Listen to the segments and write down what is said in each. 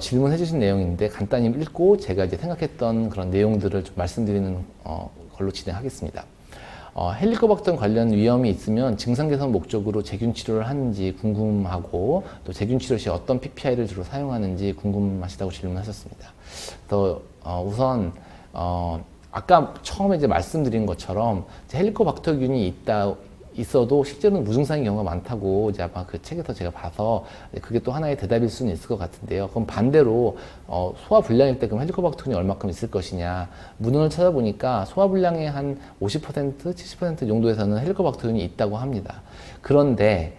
질문해 주신 내용인데 간단히 읽고 제가 이제 생각했던 그런 내용들을 좀 말씀드리는 걸로 진행하겠습니다. 헬리코박터 관련 위험이 있으면 증상 개선 목적으로 재균 치료를 하는지 궁금하고 또 재균 치료 시 어떤 PPI를 주로 사용하는지 궁금하시다고 질문하셨습니다. 그래서 우선 아까 처음에 이제 말씀드린 것처럼 헬리코박터균이 있어도 실제로는 무증상의 경우가 많다고 이제 아마 그 책에서 제가 봐서 그게 또 하나의 대답일 수는 있을 것 같은데요. 그럼 반대로 소화불량일 때 그럼 헬리코박터균이 얼마큼 있을 것이냐, 문헌을 찾아보니까 소화불량의 한 50%, 70% 정도에서는 헬리코박터균이 있다고 합니다. 그런데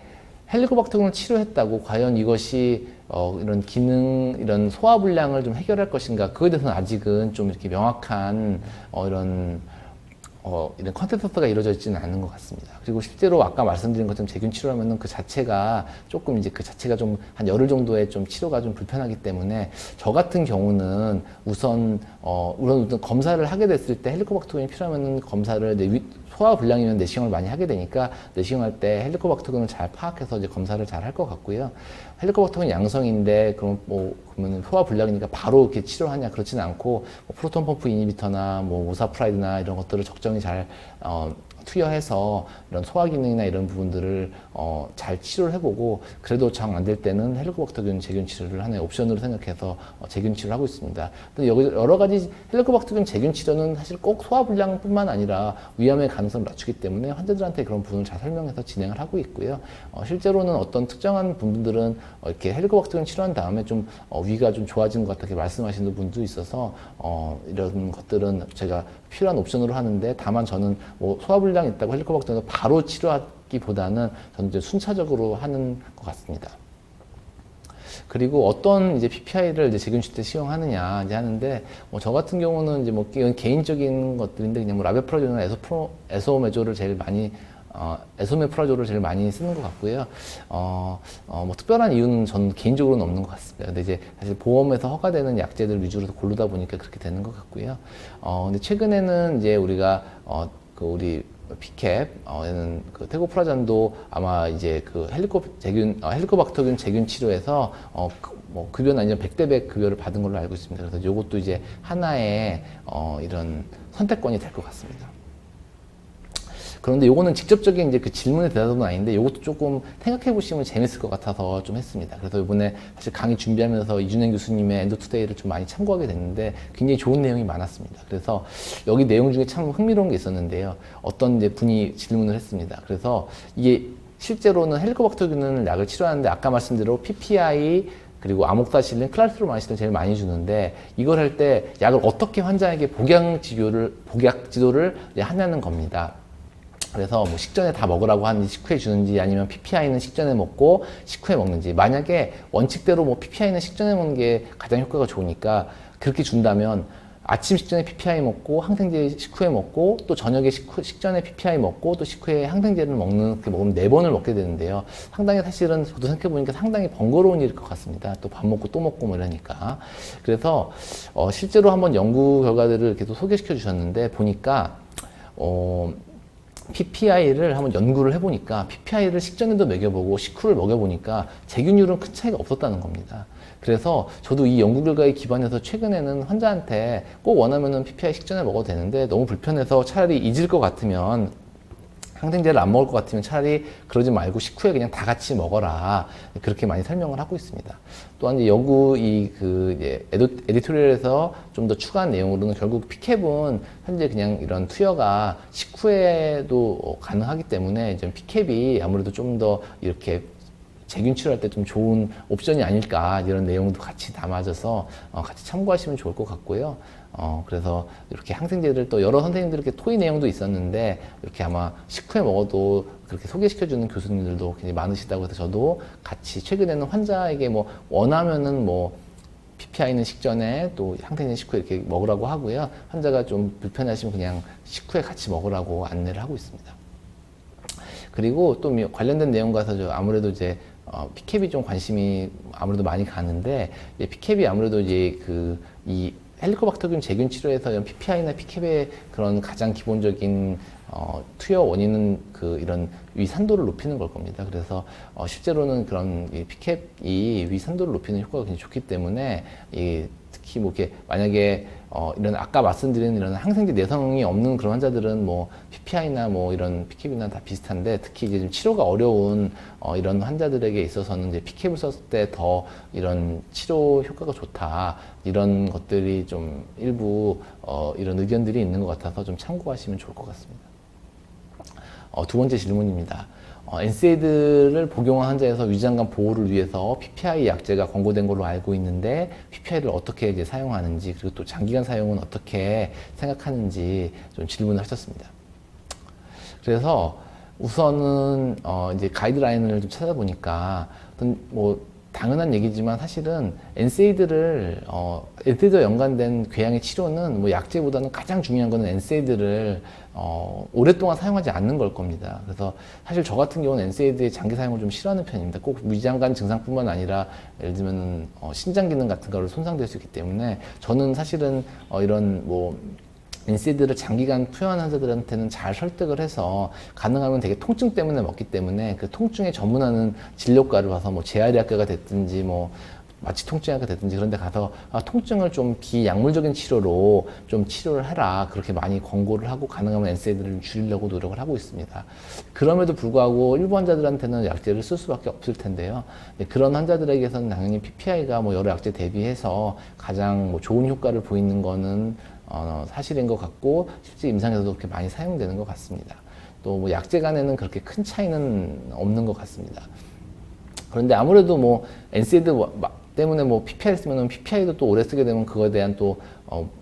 헬리코박터균을 치료했다고 과연 이것이 이런 이런 소화불량을 좀 해결할 것인가, 그거에 대해서는 아직은 좀 이렇게 명확한 이런 컨센서스가 이루어져 있지는 않은 것 같습니다. 그리고 실제로 아까 말씀드린 것처럼 재균 치료하면은 그 자체가 좀 한 열흘 정도의 좀 치료가 좀 불편하기 때문에 저 같은 경우는 우선 검사를 하게 됐을 때 헬리코박터균이 필요하면은 검사를 소화불량이면 내시경을 많이 하게 되니까 내시경할 때 헬리코박터균을 잘 파악해서 이제 검사를 잘 할 것 같고요. 헬리코박터균 양성인데 그러면 소화불량이니까 바로 이렇게 치료하냐, 그렇지는 않고 프로톤 펌프 이니비터나 오사프라이드나 이런 것들을 적정히 잘 투여해서 이런 소화 기능이나 이런 부분들을 잘 치료를 해보고, 그래도 정 안 될 때는 헬리코박터균 재균 치료를 하나의 옵션으로 생각해서 재균 치료를 하고 있습니다. 근데 여기 여러 가지 헬리코박터균 재균 치료는 사실 꼭 소화불량뿐만 아니라 위암의 가능성을 낮추기 때문에 환자들한테 그런 부분을 잘 설명해서 진행을 하고 있고요. 실제로는 어떤 특정한 부분들은 이렇게 헬리코박터균 치료한 다음에 좀 위가 좀 좋아지는 것 같다 이렇게 말씀하시는 분도 있어서 이런 것들은 제가 필요한 옵션으로 하는데, 다만 저는 소화불량이 있다고 헬리코박터균을 바로 치료하기보다는 저는 이제 순차적으로 하는 것 같습니다. 그리고 어떤 이제 PPI를 이제 재균 치료 때 시용하느냐 이제 하는데, 저 같은 경우는 이제 이건 개인적인 것들인데 그냥 라베프라졸이나 에소메조를 제일 많이 에소메프라졸을 제일 많이 쓰는 것 같고요. 특별한 이유는 저는 개인적으로는 없는 것 같습니다. 근데 이제 사실 보험에서 허가되는 약제들 위주로 고르다 보니까 그렇게 되는 것 같고요. 근데 최근에는 이제 우리가 우리 피캡, 그 테고프라잔도 아마 이제 헬리코박터균 재균 치료에서 급여는 아니면 100대 100 급여를 받은 걸로 알고 있습니다. 그래서 이것도 이제 하나의 이런 선택권이 될 것 같습니다. 그런데 요거는 직접적인 이제 그 질문의 대답은 아닌데, 요것도 조금 생각해 보시면 재밌을 것 같아서 좀 했습니다. 그래서 이번에 사실 강의 준비하면서 이준행 교수님의 엔도투데이를 좀 많이 참고하게 됐는데 굉장히 좋은 내용이 많았습니다. 그래서 여기 내용 중에 참 흥미로운 게 있었는데요. 어떤 이제 분이 질문을 했습니다. 그래서 이게 실제로는 헬리코박터균을 약을 치료하는데 아까 말씀대로 PPI 그리고 아목사실린, 클라리스로마이신을 제일 많이 주는데, 이걸 할 때 약을 어떻게 환자에게 복약 지도를 하냐는 겁니다. 그래서 식전에 다 먹으라고 하는지 식후에 주는지, 아니면 PPI는 식전에 먹고 식후에 먹는지, 만약에 원칙대로 PPI는 식전에 먹는 게 가장 효과가 좋으니까 그렇게 준다면 아침 식전에 PPI 먹고 항생제 식후에 먹고 또 저녁에 식전에 PPI 먹고 또 식후에 항생제를 먹는, 그렇게 먹으면 4번을 먹게 되는데요. 상당히 사실은 저도 생각해보니까 상당히 번거로운 일일 것 같습니다. 또 밥 먹고 또 먹고 이러니까. 그래서 실제로 한번 연구 결과들을 계속 소개시켜 주셨는데 보니까 PPI를 한번 연구를 해보니까 PPI를 식전에도 먹여보고 식후를 먹여보니까 재균율은 큰 차이가 없었다는 겁니다. 그래서 저도 이 연구 결과에 기반해서 최근에는 환자한테 꼭 원하면은 PPI 식전에 먹어도 되는데 너무 불편해서 차라리 잊을 것 같으면, 항생제를 안 먹을 것 같으면 차라리 그러지 말고 식후에 그냥 다 같이 먹어라, 그렇게 많이 설명을 하고 있습니다. 또한 이제 에디토리얼에서 좀 더 추가한 내용으로는 결국 피캡은 현재 그냥 이런 투여가 식후에도 가능하기 때문에 좀 피캡이 아무래도 좀 더 이렇게 재균 치료할 때 좀 좋은 옵션이 아닐까, 이런 내용도 같이 담아져서 같이 참고하시면 좋을 것 같고요. 그래서 이렇게 항생제를 또 여러 선생님들 이렇게 토의 내용도 있었는데, 이렇게 아마 식후에 먹어도 그렇게 소개시켜주는 교수님들도 굉장히 많으시다고 해서 저도 같이 최근에는 환자에게 원하면은 PPI는 식전에 또 항생제 식후에 이렇게 먹으라고 하고요. 환자가 좀 불편하시면 그냥 식후에 같이 먹으라고 안내를 하고 있습니다. 그리고 또 관련된 내용과서 아무래도 이제 PCAB이 좀 관심이 아무래도 많이 가는데, PCAB이 아무래도 이제 이 헬리코박터균 제균 치료에서 이런 PPI나 PCAB의 그런 가장 기본적인 투여 원인은 이런 위산도를 높이는 걸 겁니다. 그래서 실제로는 그런 이 PCAB이 위산도를 높이는 효과가 굉장히 좋기 때문에 특히 뭐 이렇게 만약에 이런 아까 말씀드린 이런 항생제 내성이 없는 그런 환자들은 뭐 PPI나 뭐 이런 PCAB나 다 비슷한데, 특히 이제 좀 치료가 어려운 이런 환자들에게 있어서는 이제 PCAB를 썼을 때 더 이런 치료 효과가 좋다, 이런 것들이 좀 일부 이런 의견들이 있는 것 같아서 좀 참고하시면 좋을 것 같습니다. 두 번째 질문입니다. NSAID를 복용한 환자에서 위장관 보호를 위해서 PPI 약제가 권고된 걸로 알고 있는데 PPI를 어떻게 이제 사용하는지, 그리고 또 장기간 사용은 어떻게 생각하는지 좀 질문을 하셨습니다. 그래서 우선은 이제 가이드라인을 좀 찾아보니까 뭐 당연한 얘기지만 사실은 NSAID를 NSAID와 연관된 궤양의 치료는 뭐 약제보다는 가장 중요한 거는 NSAID를 오랫동안 사용하지 않는 걸 겁니다. 그래서 사실 저 같은 경우는 NSAID의 장기 사용을 좀 싫어하는 편입니다. 꼭 위장관 증상뿐만 아니라 예를 들면 신장 기능 같은 거를 손상될 수 있기 때문에 저는 사실은 이런 뭐 NSAID를 장기간 투여한 환자들한테는 잘 설득을 해서 가능하면 되게 통증 때문에 먹기 때문에 그 통증에 전문하는 진료과를 가서 뭐 재활의학과가 됐든지 뭐 마취 통증학과 됐든지 그런 데 가서 통증을 좀 비약물적인 치료로 좀 치료를 해라, 그렇게 많이 권고를 하고 가능하면 NSAID를 줄이려고 노력을 하고 있습니다. 그럼에도 불구하고 일부 환자들한테는 약제를 쓸 수밖에 없을 텐데요. 그런 환자들에게서는 당연히 PPI가 뭐 여러 약제 대비해서 가장 뭐 좋은 효과를 보이는 거는 사실인 것 같고, 실제 임상에서도 그렇게 많이 사용되는 것 같습니다. 또 뭐 약제 간에는 그렇게 큰 차이는 없는 것 같습니다. 그런데 아무래도 뭐 NSAID 때문에 뭐 PPI를 쓰면 PPI도 또 오래 쓰게 되면 그거에 대한 또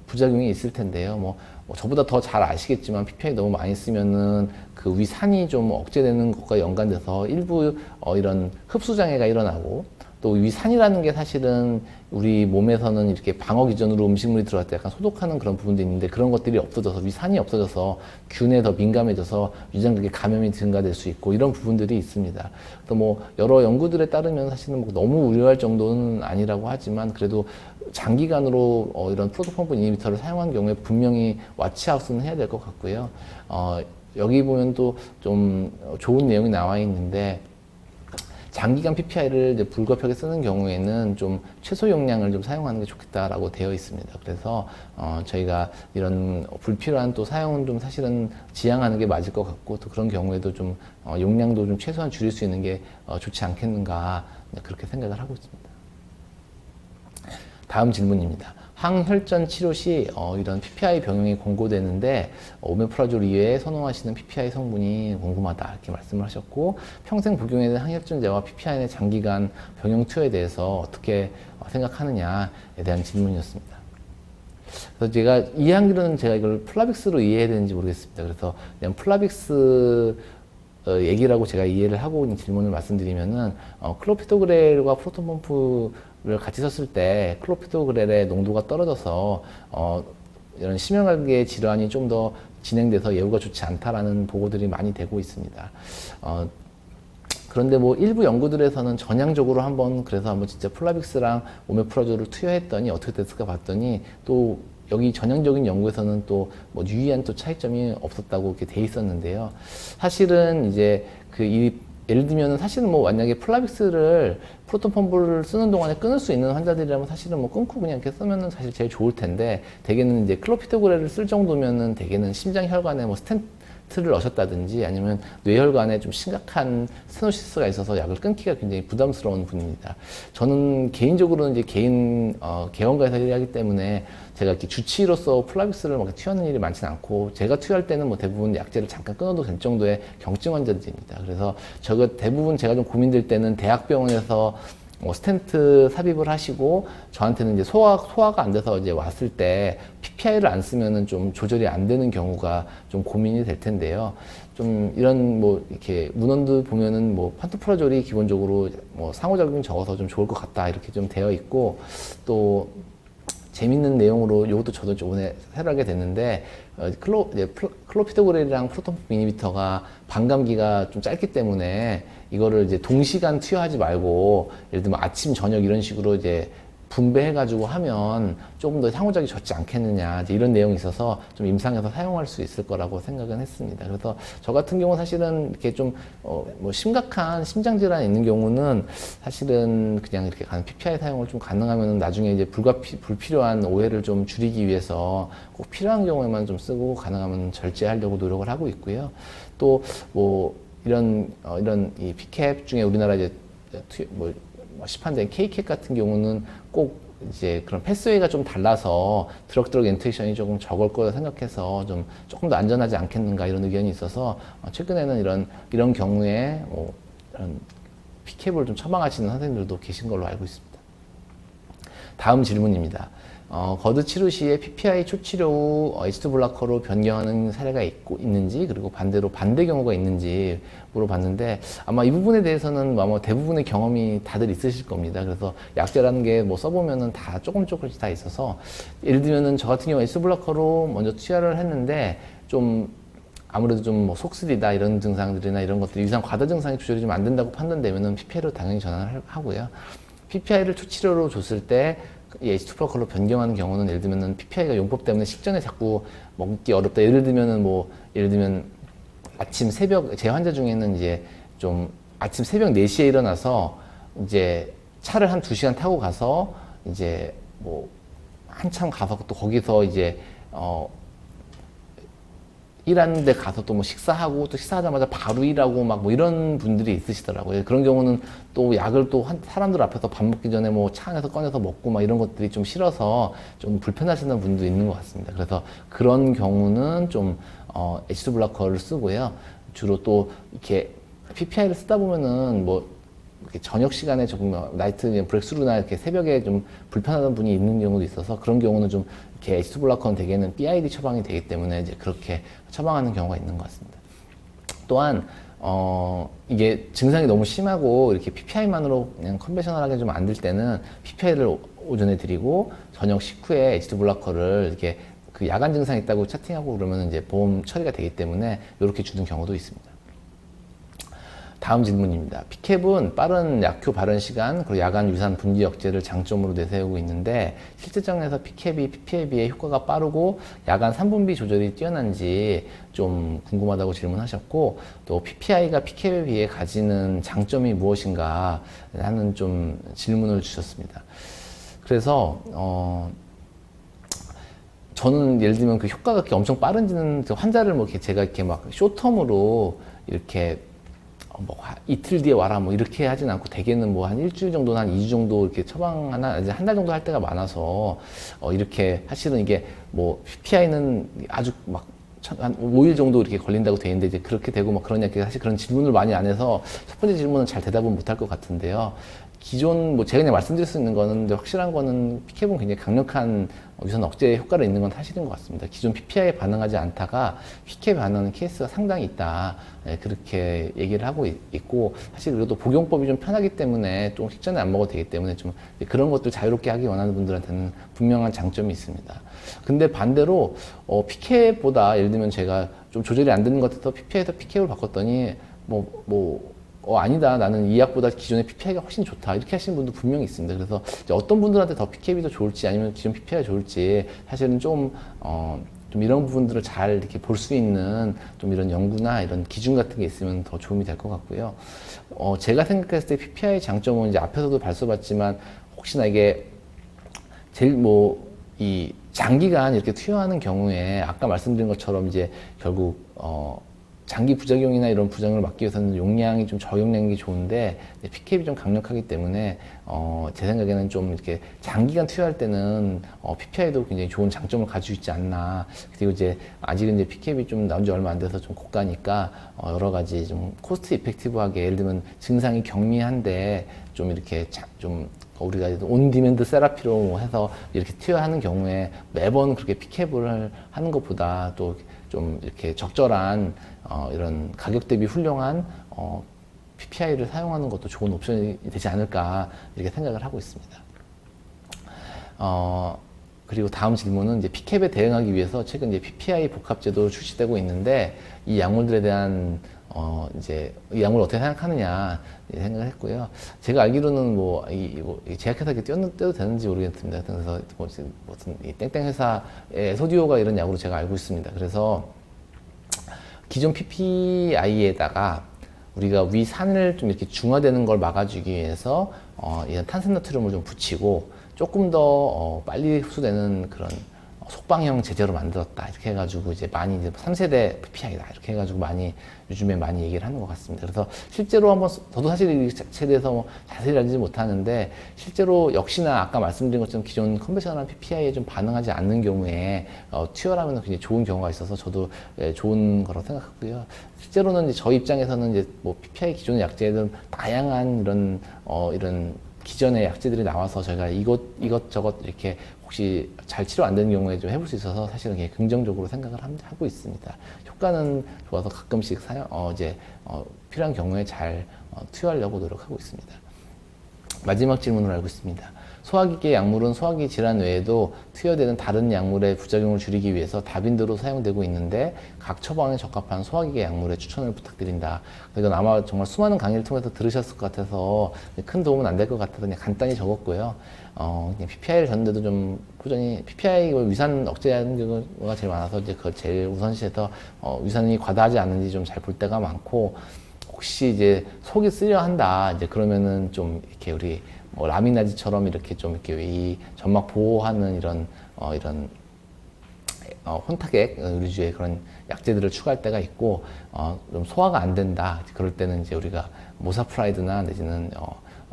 부작용이 있을 텐데요. 뭐 저보다 더 잘 아시겠지만 PPI 너무 많이 쓰면은 그 위산이 좀 억제되는 것과 연관돼서 일부 이런 흡수 장애가 일어나고, 또 위산이라는 게 사실은 우리 몸에서는 이렇게 방어 기전으로 음식물이 들어갈 때 약간 소독하는 그런 부분도 있는데, 그런 것들이 없어져서 위산이 없어져서 균에 더 민감해져서 위장벽에 감염이 증가될 수 있고, 이런 부분들이 있습니다. 또 뭐 여러 연구들에 따르면 사실은 뭐 너무 우려할 정도는 아니라고 하지만, 그래도 장기간으로 이런 프로토펌프 이니비터를 사용한 경우에 분명히 와치아웃은 해야 될 것 같고요. 여기 보면 또 좀 좋은 내용이 나와 있는데, 장기간 PPI를 이제 불가피하게 쓰는 경우에는 좀 최소 용량을 좀 사용하는 게 좋겠다라고 되어 있습니다. 그래서 저희가 이런 불필요한 또 사용은 좀 사실은 지양하는 게 맞을 것 같고, 또 그런 경우에도 좀 용량도 좀 최소한 줄일 수 있는 게 좋지 않겠는가, 그렇게 생각을 하고 있습니다. 다음 질문입니다. 항혈전 치료 시 이런 PPI 병용이 권고되는데 오메프라졸 이외에 선호하시는 PPI 성분이 궁금하다, 이렇게 말씀을 하셨고, 평생 복용해야 되는 항혈전제와 PPI의 장기간 병용 투여에 대해서 어떻게 생각하느냐에 대한 질문이었습니다. 그래서 제가 이해하기로는 제가 이걸 플라빅스로 이해해야 되는지 모르겠습니다. 그래서 그냥 플라빅스 얘기라고 제가 이해를 하고 있는 질문을 말씀드리면은 클로피도그렐과 프로톤펌프를 같이 썼을 때 클로피도그렐의 농도가 떨어져서 이런 심혈관계 질환이 좀 더 진행돼서 예후가 좋지 않다라는 보고들이 많이 되고 있습니다. 그런데 뭐 일부 연구들에서는 전향적으로 한번 진짜 플라빅스랑 오메프라졸을 투여했더니 어떻게 됐을까 봤더니, 또 여기 전형적인 연구에서는 또 뭐 유의한 또 차이점이 없었다고 이렇게 돼 있었는데요. 사실은 이제 예를 들면은 사실은 뭐 만약에 플라빅스를 프로톤펌프를 쓰는 동안에 끊을 수 있는 환자들이라면 사실은 뭐 끊고 그냥 이렇게 쓰면은 사실 제일 좋을 텐데, 대개는 이제 클로피도그렐을 쓸 정도면은 대개는 심장혈관에 뭐 스텐트를 넣으셨다든지 아니면 뇌혈관에 좀 심각한 스테노시스가 있어서 약을 끊기가 굉장히 부담스러운 분입니다. 저는 개인적으로는 이제 개원가에서 일하기 때문에 제가 이렇게 주치의로서 플라빅스를 막 투여하는 일이 많지는 않고, 제가 투여할 때는 뭐 대부분 약제를 잠깐 끊어도 될 정도의 경증 환자들입니다. 그래서 대부분 제가 좀 고민될 때는 대학병원에서 스텐트 삽입을 하시고, 저한테는 이제 소화가 안 돼서 이제 왔을 때 PPI를 안 쓰면은 좀 조절이 안 되는 경우가 좀 고민이 될 텐데요. 좀 이런 뭐 이렇게 문헌도 보면은 뭐 판토프라졸이 기본적으로 뭐 상호작용이 적어서 좀 좋을 것 같다, 이렇게 좀 되어 있고, 또 재밌는 내용으로 이것도 저도 이번에 새로 됐는데, 클로피도그렐이랑 프로톤펌프 이니비터가 반감기가 좀 짧기 때문에 이거를 이제 동시간 투여하지 말고, 예를 들면 아침 저녁 이런 식으로 이제 분배해가지고 하면 조금 더 상호작용이 적지 않겠느냐, 이제 이런 내용이 있어서 좀 임상에서 사용할 수 있을 거라고 생각은 했습니다. 그래서 저 같은 경우 사실은 이렇게 좀 뭐 심각한 심장 질환이 있는 경우는 사실은 그냥 이렇게 PPI 사용을 좀 가능하면 나중에 이제 불필요한 오해를 좀 줄이기 위해서 꼭 필요한 경우에만 좀 쓰고 가능하면 절제하려고 노력을 하고 있고요. 또 뭐 이런 이 P캡 중에 우리나라 이제 시판된 K캡 같은 경우는 꼭 이제 그런 패스웨이가 좀 달라서 드럭 인터랙션이 조금 적을 거라 생각해서 조금 더 안전하지 않겠는가 이런 의견이 있어서 최근에는 이런 경우에 이런 P캡을 좀 처방하시는 선생님들도 계신 걸로 알고 있습니다. 다음 질문입니다. 거드 치료 시에 PPI 초치료 후 H2 블로커로 변경하는 사례가 있는지, 그리고 반대로 반대 경우가 있는지 물어봤는데, 아마 이 부분에 대해서는 아마 대부분의 경험이 다들 있으실 겁니다. 그래서 약제라는 게 뭐 써보면은 다 조금씩 다 있어서, 예를 들면은 저 같은 경우 H2 블로커로 먼저 투여를 했는데 아무래도 뭐 속쓰리다 이런 증상들이나 이런 것들, 이상 과다 증상이 조절이 좀 안 된다고 판단되면은 PPI로 당연히 전환을 하고요. PPI를 초치료로 줬을 때 이 H2 블로커로 변경하는 경우는, 예를 들면은 PPI가 용법 때문에 식전에 자꾸 먹기 어렵다. 예를 들면 아침 새벽, 제 환자 중에는 이제 좀 아침 새벽 4시에 일어나서 이제 차를 한 2시간 타고 가서 이제 뭐 한참 가서 또 거기서 이제 일하는 데 가서 또 뭐 식사하고 또 식사하자마자 바로 일하고 막 뭐 이런 분들이 있으시더라고요. 그런 경우는 또 약을 또 사람들 앞에서 밥 먹기 전에 뭐 차 안에서 꺼내서 먹고 막 이런 것들이 좀 싫어서 좀 불편하시는 분도 있는 것 같습니다. 그래서 그런 경우는 좀 H2 블로커를 쓰고요. 주로 또 이렇게 PPI를 쓰다 보면은 뭐 이렇게 저녁 시간에 조금 나이트 브렉스루나 이렇게 새벽에 좀 불편하던 분이 있는 경우도 있어서, 그런 경우는 좀 이렇게 H2 블로커는 대개는 BID 처방이 되기 때문에 이제 그렇게 처방하는 경우가 있는 것 같습니다. 또한 이게 증상이 너무 심하고 이렇게 PPI만으로 그냥 컨벤셔널하게 좀 안 될 때는 PPI를 오전에 드리고 저녁 식후에 H2 블로커를 이렇게 그 야간 증상 있다고 채팅하고 그러면 이제 보험 처리가 되기 때문에 이렇게 주는 경우도 있습니다. 다음 질문입니다. P캡은 빠른 약효 발현 시간, 그리고 야간 유산 분기 억제를 장점으로 내세우고 있는데, 실제적에서 P캡이 PPI에 비해 효과가 빠르고 야간 3분비 조절이 뛰어난지 좀 궁금하다고 질문하셨고, 또 PPI가 P캡에 비해 가지는 장점이 무엇인가 하는 좀 질문을 주셨습니다. 그래서 저는 예를 들면 그 효과가 그렇게 엄청 빠른지는 환자를 뭐 제가 이렇게 막 쇼텀으로 이렇게 뭐 이틀 뒤에 와라 뭐 이렇게 하진 않고, 대개는 뭐 한 일주일 정도나 한 2주 정도 이렇게 처방하나 이제 한 달 정도 할 때가 많아서 이렇게 사실은 이게 뭐 PPI는 아주 막 한 5일 정도 이렇게 걸린다고 돼 있는데, 이제 그렇게 되고 막 그러냐, 사실 그런 질문을 많이 안 해서 첫 번째 질문은 잘 대답은 못할 것 같은데요. 기존 뭐 제가 그냥 말씀드릴 수 있는 거는, 확실한 거는 P캡은 굉장히 강력한 유산 억제 효과를 있는 건 사실인 것 같습니다. 기존 PPI에 반응하지 않다가 P캡에 반응하는 케이스가 상당히 있다, 그렇게 얘기를 하고 있고, 사실 그래도 복용법이 좀 편하기 때문에 좀 식전에 안 먹어도 되기 때문에 좀 그런 것들 자유롭게 하기 원하는 분들한테는 분명한 장점이 있습니다. 근데 반대로 P캡보다, 예를 들면 제가 좀 조절이 안 되는 것 같아서 PPI에서 P캡을 바꿨더니 아니다, 나는 이 약보다 기존의 PPI가 훨씬 좋다, 이렇게 하시는 분도 분명히 있습니다. 그래서 이제 어떤 분들한테 더 P캡이 더 좋을지, 아니면 기존 PPI가 좋을지, 사실은 좀 이런 부분들을 잘 이렇게 볼 수 있는 좀 이런 연구나 이런 기준 같은 게 있으면 더 도움이 될 것 같고요. 제가 생각했을 때 PPI의 장점은 이제 앞에서도 발표봤지만, 혹시나 이게 제일 이 장기간 이렇게 투여하는 경우에 아까 말씀드린 것처럼 이제 결국 장기 부작용이나 이런 부작용을 막기 위해서는 용량이 좀 저용량인 게 좋은데, P캡이 좀 강력하기 때문에 제 생각에는 좀 이렇게 장기간 투여할 때는 PPI도 굉장히 좋은 장점을 가지고 있지 않나. 그리고 이제 아직은 이제 P캡이 좀 나온 지 얼마 안 돼서 좀 고가니까 여러 가지 좀 코스트 이펙티브하게, 예를 들면 증상이 경미한데 좀 이렇게 좀 우리가 온 디맨드 세라피로 해서 이렇게 투여하는 경우에 매번 그렇게 P캡을 하는 것보다 또 좀 이렇게 적절한 이런 가격 대비 훌륭한 PPI를 사용하는 것도 좋은 옵션이 되지 않을까, 이렇게 생각을 하고 있습니다. 그리고 다음 질문은 이제 P캡에 대응하기 위해서 최근 이제 PPI 복합제도 출시되고 있는데, 이 약물들에 대한 이제 이 약물을 어떻게 생각하느냐 생각을 했고요. 제가 알기로는 이 제약회사에 떼도 되는지 모르겠습니다. 그래서 무슨 이 땡땡 회사의 소디오가 이런 약으로 제가 알고 있습니다. 그래서 기존 PPI에다가 우리가 위산을 좀 이렇게 중화되는 걸 막아주기 위해서 이런 탄산나트륨을 좀 붙이고 조금 더 빨리 흡수되는 그런 속방형 제제로 만들었다 이렇게 해가지고 이제 많이 이제 3세대 PPI다 이렇게 해가지고 많이 요즘에 많이 얘기를 하는 것 같습니다. 그래서 실제로 한번 저도 사실 이 자체에 대해서 뭐 자세히 알지 못하는데 실제로 역시나 아까 말씀드린 것처럼 기존 컨벤셔널한 PPI에 좀 반응하지 않는 경우에 투여하면 굉장히 좋은 경우가 있어서 저도 좋은 거라고 생각하고요. 실제로는 이제 저희 입장에서는 이제 뭐 PPI 기존 약제든 다양한 이런 기존의 약제들이 나와서 저희가 이것저것 이렇게 혹시 잘 치료 안 되는 경우에 좀 해볼 수 있어서 사실은 굉장히 긍정적으로 생각을 하고 있습니다. 효과는 좋아서 가끔씩 필요한 경우에 잘 투여하려고 노력하고 있습니다. 마지막 질문으로 알고 있습니다. 소화기계 약물은 소화기 질환 외에도 투여되는 다른 약물의 부작용을 줄이기 위해서 다빈도로 사용되고 있는데 각 처방에 적합한 소화기계 약물의 추천을 부탁드린다. 이건 아마 정말 수많은 강의를 통해서 들으셨을 것 같아서 큰 도움은 안 될 것 같아서 그냥 간단히 적었고요. 그냥 PPI를 줬는데도 좀 꾸준히 PPI 위산 억제하는 경우가 제일 많아서 이제 그걸 제일 우선시해서 위산이 과다하지 않는지 좀 잘 볼 때가 많고 혹시 이제 속이 쓰려 한다 이제 그러면은 좀 이렇게 우리 라미나지처럼 이렇게 좀 이렇게 이 점막 보호하는 이런 혼탁액 의류주의 그런 약제들을 추가할 때가 있고 좀 소화가 안 된다 그럴 때는 이제 우리가 모사프라이드나 내지는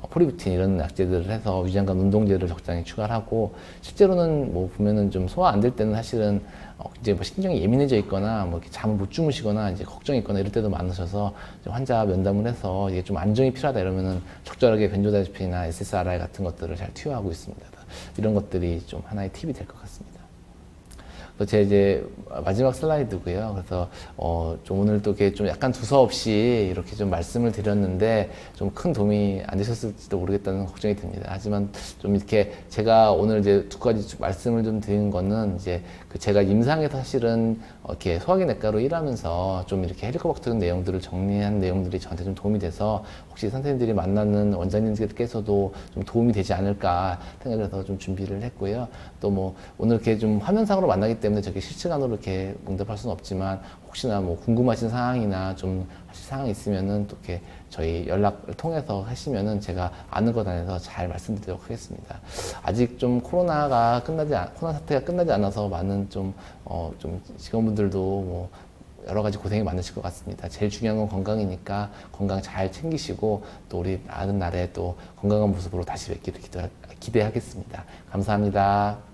포리부틴 이런 약제들을 해서 위장관 운동제를 적당히 추가를 하고 실제로는 뭐 보면은 좀 소화 안 될 때는 사실은 이제 뭐 신경이 예민해져 있거나 뭐 이렇게 잠을 못 주무시거나 이제 걱정이 있거나 이럴 때도 많으셔서 환자 면담을 해서 이게 좀 안정이 필요하다 이러면은 적절하게 벤조다이아zepine이나 SSRI 같은 것들을 잘 투여하고 있습니다. 이런 것들이 좀 하나의 팁이 될 것 같습니다. 제 이제 마지막 슬라이드고요. 그래서 좀 오늘 또 이렇게 좀 약간 두서없이 이렇게 좀 말씀을 드렸는데 좀 큰 도움이 안 되셨을지도 모르겠다는 걱정이 듭니다. 하지만 좀 이렇게 제가 오늘 이제 두 가지 말씀을 좀 드린 거는 이제 제가 임상에서 사실은 이렇게 소화기내과로 일하면서 좀 이렇게 헬리코박터 내용들을 정리한 내용들이 저한테 좀 도움이 돼서 혹시 선생님들이 만나는 원장님들께서도 좀 도움이 되지 않을까 생각을 해서 좀 준비를 했고요. 또 뭐 오늘 이렇게 좀 화면상으로 만나기 때문에 저게 실시간으로 이렇게 응답할 수는 없지만 혹시나 뭐 궁금하신 사항이나 좀 하실 사항이 있으면은 또 이렇게 저희 연락을 통해서 하시면은 제가 아는 것 안에서 잘 말씀드리도록 하겠습니다. 아직 좀 코로나 사태가 끝나지 않아서 많은 좀 직원분들도 뭐 여러 가지 고생이 많으실 것 같습니다. 제일 중요한 건 건강이니까 건강 잘 챙기시고 또 우리 아는 날에 또 건강한 모습으로 다시 뵙기를 기대하겠습니다. 감사합니다.